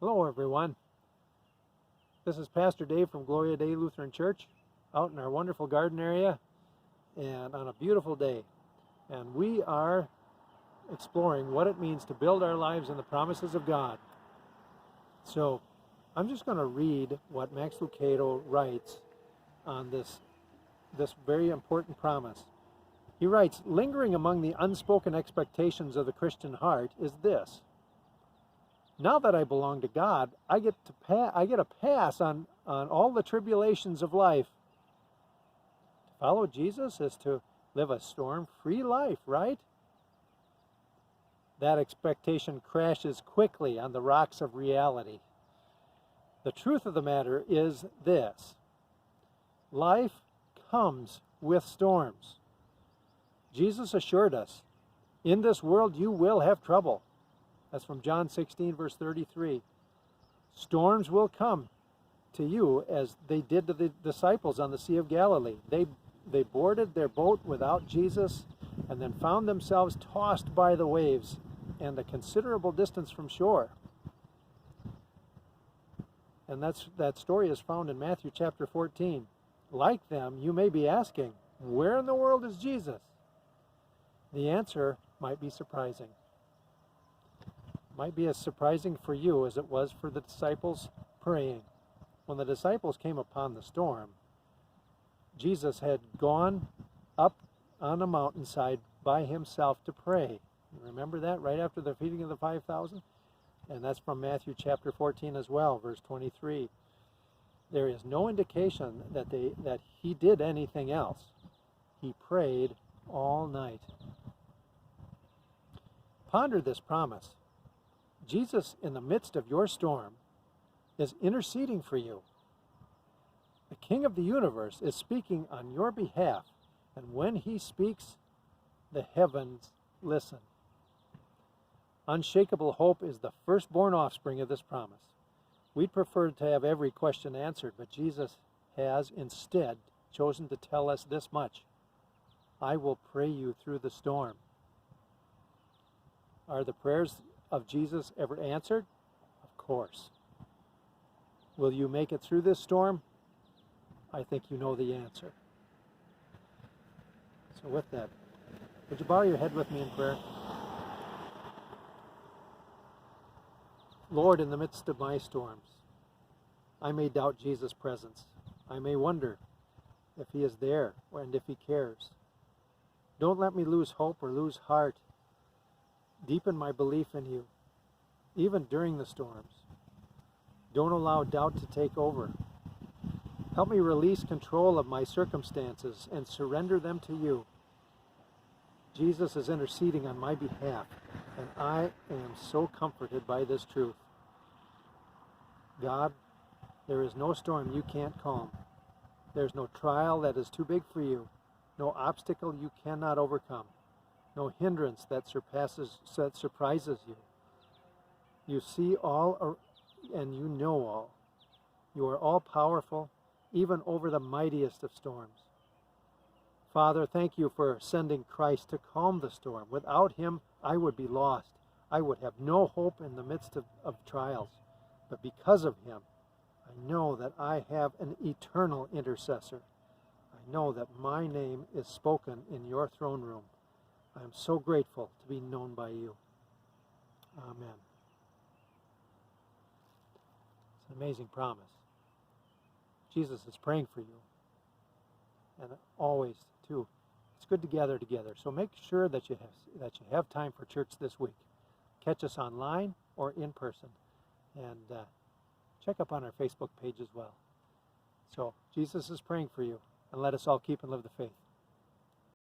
Hello everyone. This is Pastor Dave from Gloria Dei Lutheran Church out in our wonderful garden area and on a beautiful day. And we are exploring what it means to build our lives in the promises of God. So I'm just going to read what Max Lucado writes on this very important promise. He writes, lingering among the unspoken expectations of the Christian heart is this: now that I belong to God, I get a pass on all the tribulations of life. To follow Jesus is to live a storm-free life, right? That expectation crashes quickly on the rocks of reality. The truth of the matter is this: life comes with storms. Jesus assured us, in this world you will have trouble. That's from John 16, verse 33. Storms will come to you as they did to the disciples on the Sea of Galilee. They boarded their boat without Jesus and then found themselves tossed by the waves and a considerable distance from shore. And that story is found in Matthew chapter 14. Like them, you may be asking, where in the world is Jesus? The answer might be surprising. Might be as surprising for you as it was for the disciples praying. When the disciples came upon the storm, Jesus had gone up on a mountainside by himself to pray. Remember that right after the feeding of the 5,000? And that's from Matthew chapter 14 as well, verse 23. There is no indication that he did anything else. He prayed all night. Ponder this promise. Jesus, in the midst of your storm, is interceding for you. The King of the universe is speaking on your behalf, and when he speaks, the heavens listen. Unshakable hope is the firstborn offspring of this promise. We'd prefer to have every question answered, but Jesus has instead chosen to tell us this much: I will pray you through the storm. Are the prayers of Jesus ever answered? Of course. Will you make it through this storm? I think you know the answer. So with that, would you bow your head with me in prayer? Lord, in the midst of my storms, I may doubt Jesus' presence. I may wonder if he is there and if he cares. Don't let me lose hope or lose heart. Deepen my belief in you, even during the storms. Don't allow doubt to take over. Help me release control of my circumstances and surrender them to you. Jesus is interceding on my behalf, and I am so comforted by this truth. God, there is no storm you can't calm. There's no trial that is too big for you, no obstacle you cannot overcome. No hindrance that surprises you. You see all and you know all. You are all powerful, even over the mightiest of storms. Father, thank you for sending Christ to calm the storm. Without him, I would be lost. I would have no hope in the midst of trials. But because of him, I know that I have an eternal intercessor. I know that my name is spoken in your throne room. I am so grateful to be known by you. Amen. It's an amazing promise. Jesus is praying for you. And always, too. It's good to gather together. So make sure that you have time for church this week. Catch us online or in person. And check up on our Facebook page as well. So Jesus is praying for you. And let us all keep and live the faith.